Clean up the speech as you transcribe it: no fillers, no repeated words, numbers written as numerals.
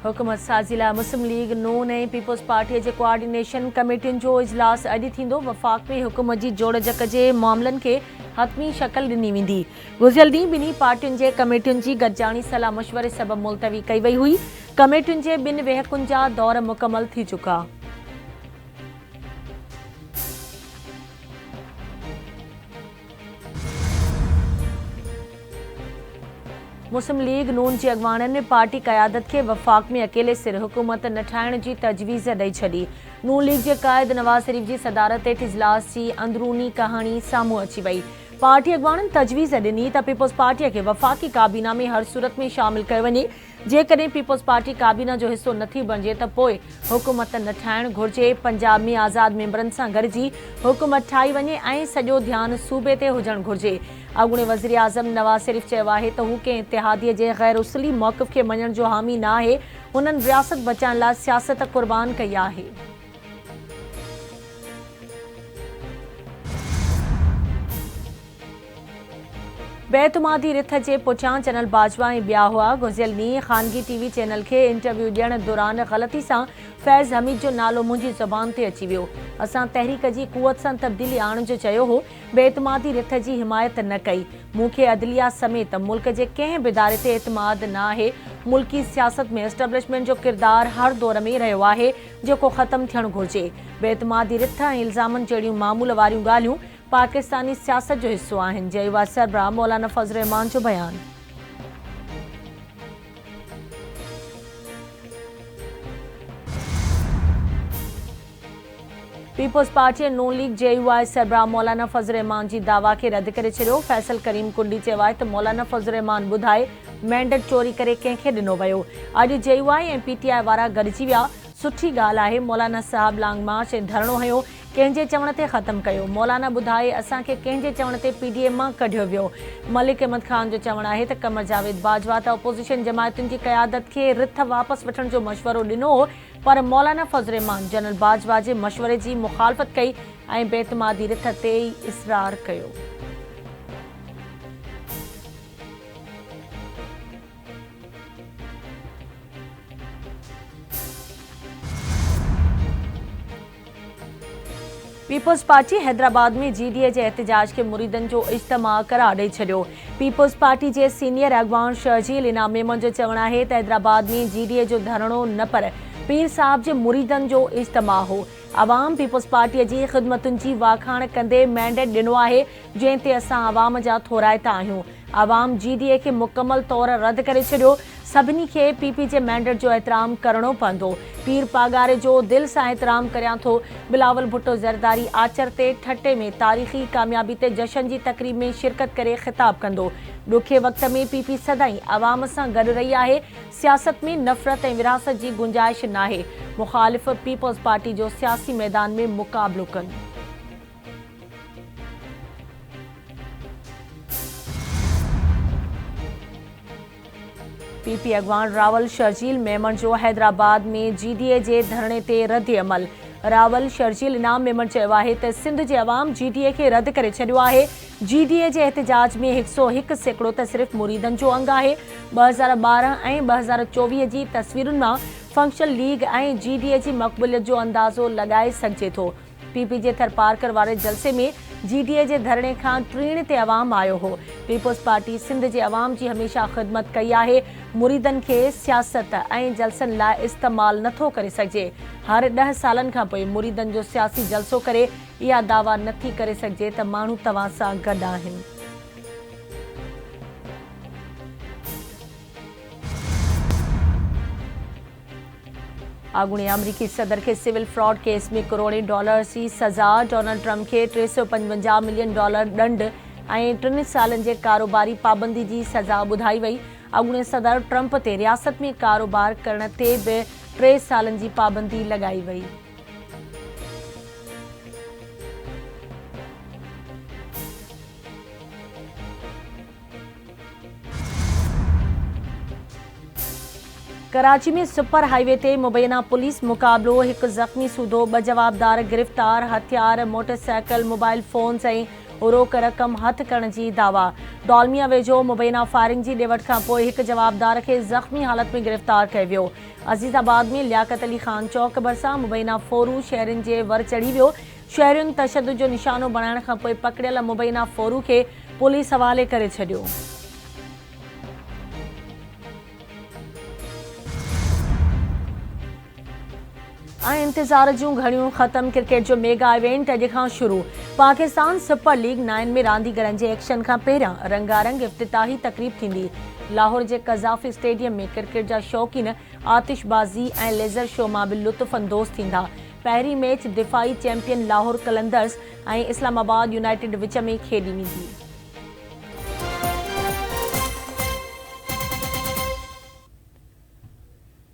हुकूमत साज़ी लाइ मुस्लिम लीग नून ऐं पीपल्स पार्टीअ जे कोऑर्डिनेशन कमेटियुनि जो इजलास अॼु थींदो। वफ़ाक़ में हुकूमत जी जोड़जक जे मामलनि खे हतमी शक्ल ॾिनी वेंदी। गुज़िरियल ॾींहुं ॿिन्ही पार्टियुनि जे कमेटियुनि जी गॾिजाणी सलाह मशवरे सबबि मुलतवी कई वई हुई। कमेटियुनि जे ॿिनि वेहकुनि जा दौर मुकमल थी चुका। मुस्लिम लीग नून जी अॻवाननि पार्टी क़यादत खे वफ़ाक़ में अकेले सिर हुकूमत न ठाहिण जी तजवीज़ ॾेई छॾी। नून लीग जे क़ाइद नवाज़ शरीफ़ जी सदारत हेठि इजलास जी अंदरूनी कहाणी साम्हूं अची वई। पार्टी अॻवाननि तजवीज़ ॾिनी त पीपल्स पार्टीअ खे वफ़ाक़ी काबीना में हर सूरत में शामिल कयो वञे। जेकॾहिं पीपल्स पार्टी काबीना जो हिसो नथी बणिजे त पोइ हुकूमत न ठाहिणु घुरिजे। पंजाब में आज़ाद मेंबरनि सां गॾिजी हुकूमत ठाही वञे ऐं सॼो ध्यानु सूबे ते हुजणु घुरिजे। अॻूणे वज़ीर आज़म नवाज़ शरीफ़ चयो आहे त हू कंहिं इतिहादीअ जे ग़ैर उसूली मौक़िफ़ खे मञण जो हामी न आहे। हुननि रियासत बचाइण लाइ सियासत क़ुर्बान कई आहे। बेतमादी रिथ जे पुठियां चैनल बाजवा ऐं ॿिया हुआ। गुज़िरियल ॾींहुं ख़ानगी टीवी चैनल खे इंटरव्यू ॾियण दौरान ग़लती सां फैज़ हमीद जो नालो मुंहिंजी ज़ुबान ते अची वियो। असां तहरीक जी क़ुवत सां तब्दीली आणण जो चयो हो। बेतमादी रिथ जी हिमायत न कई। मूंखे अदलिया समेत मुल्क जे कंहिं बि इदारे ते एतमाद न आहे। मुल्की सियासत में एस्टेब्लिशमेंट जो किरदारु हर दौर में रहियो आहे जेको ख़त्म थियणु घुरिजे। बेतमादी रिथ ऐं इल्ज़ामनि जहिड़ियूं मामूल वारियूं ॻाल्हियूं पाकिस्तानी सियासत जो हिस्सो आहिनि। जयुआ सरबराह मौलाना फज़ल रहमान जो बयान। पीपल्स पार्टी नून लीग JUI सरबराह मौलाना फज़ल रहमान जी दावा खे रद्द करे छॾियो। फैसल करीम कुंडी चयो आहे त मौलाना फज़ल रहमान ॿुधाए मैंडेट चोरी करे कंहिंखे ॾिनो वियो। अॼु JUI ऐं PTI वारा गॾिजी विया। सुठी ॻाल्हि आहे। मौलाना साहब लॉन्ग मार्च ऐं धरणो हयो कंहिंजे चवण ते ख़त्म कयो। मौलाना ॿुधाए असांखे कंहिंजे चवण ते PDM मां कढियो वियो। मलिक अहमद ख़ान जो चवणु आहे त क़मर जावेद बाजवा त अपोज़िशन जमायतुनि जी क़यादत खे रिथ वापसि वठण जो मशवरो ॾिनो हो, पर मौलाना फज़ल रहमान जनरल बाजवा जे मशवरे जी मुख़ालफ़त कई ऐं बेतमादी रिथ ते ई इसरार कयो। पीपल्स पार्टी हैदराबाद में GDA जे एहतजाज के मुरीदन जो इज्तिमा करार ॾेई छॾियो। पीपल्स पार्टी जे सीनियर अॻवान शर्जील इनाम मेमन जो चवणु आहे त हैदराबाद में GDA जो धरणो न पर पीर साहब जे मुरीदन जो इज्तिमा हो। अवाम पीपल्स पार्टीअ जी ख़िदमतुनि जी वाखाण कंदे मैंडेट ॾिनो आहे जंहिं ते असां अवाम जा थोराइता आहियूं। अवाम GDA खे मुकमल तौर रद्द करे छॾियो। सभिनी खे PP जे मैंडेट जो एहतराम करणो पवंदो। पीर पागारे जो दिलि सां एहतराम करियां थो। बिलावल भुट्टो ज़रदारी आचर ते ठटे में तारीख़ी कामयाबी ते जशन जी तक़रीब में शिरकत करे ख़िताब कंदो। ॾुखे वक़्त में PP सदाईं अवाम सां गॾु रही आहे। सियासत में नफ़रत ऐं विरासत जी गुंजाइश नाहे। मुख़ालिफ़ पीपल्स पार्टी जो सियासी मैदान में मुक़ाबिलो कनि। PP अॻवान रावल शर्जील मेमन जो हैदराबाद में GDA जे धरणे ते रद्द अमल। रावल शर्जील इनाम मेमन चयो आहे त सिंध जे अवाम GDA खे रद्द करे छॾियो आहे। GDA जे एहतजाज में 101% त सिर्फ़ मुरीदनि जो अंग आहे। 2012 ऐं 2024 जी तस्वीरुनि मां फंक्शनल लीग ऐं GDA जी मक़बूलियत जो अंदाज़ो लॻाए सघिजे थो। PP जे थरपारकर वारे जलसे में GDA जे धरणे खां टीण ते अवाम आयो हो। पीपल्स पार्टी सिंध जे अवाम जी हमेशह ख़िदमत कई आहे। मुरीदनि खे सियासत ऐं जलसनि लाइ इस्तेमालु नथो करे सघिजे। हर 10 सालनि खां पोइ मुरीदनि जो सियासी जलसो करे इहा दावा नथी करे सघिजे त माण्हू तव्हां सां गॾु आहिनि। अॻूणे अमरीकी सदर खे सिविल फ्रॉड केस में करोड़े डॉलर जी सज़ा। डोनाल्ड ट्रंप खे $355 मिलियन ॾंड ऐं 3 सालनि जे कारोबारी पाबंदी जी सज़ा ॿुधाई वई। अॻूणे सदर ट्रंप ते रियासत में कारोबार करण ते बि 3 सालनि जी पाबंदी लॻाई वई। कराची में सुपर हाईवे ते मुबैना पुलिस मुक़ाबिलो। हिकु ज़ख़्मी सूदो, 2 जवाबदार गिरफ़्तार। हथियार, मोटरसाइकिल, मोबाइल फ़ोन्स ऐं रोक रक़म हथ करण जी दावा। दौलमिया वेझो मुबैना फायरिंग जी ॾेवट खां पोइ हिकु जवाबदार खे ज़ख़्मी हालत में गिरफ़्तार कयो वियो। अज़ीज़ाबाद में लियाकत अली ख़ान चौक भरिसां मुबैना फोरू शहरियुनि जे वर चढ़ी वियो। शहरियुनि तशदुद जो निशानो बणाइण खां पोइ पकड़ियल मुबैना फोरू खे पुलिस हवाले करे छॾियो। इंतज़ार जूं घड़ियूं ख़त्म। क्रिकेट जो मेगा इवेंट अॼु खां शुरू। पाकिस्तान सुपर लीग 9 में रांदीगरनि जे एक्शन खां पहिरियां रंगारंग इफ़्तिताही तक़रीब थींदी। लाहौर जे कज़ाफ़ी स्टेडियम में क्रिकेट जा शौक़ीन आतिशबाज़ी ऐं लेज़र शो मां बि लुत्फ़ अंदोज़ थींदा। पहिरीं मैच दिफ़ाई चैंपियन लाहौर कलंदर्स ऐं इस्लामाबाद यूनाइटेड विच में खेॾी वेंदी।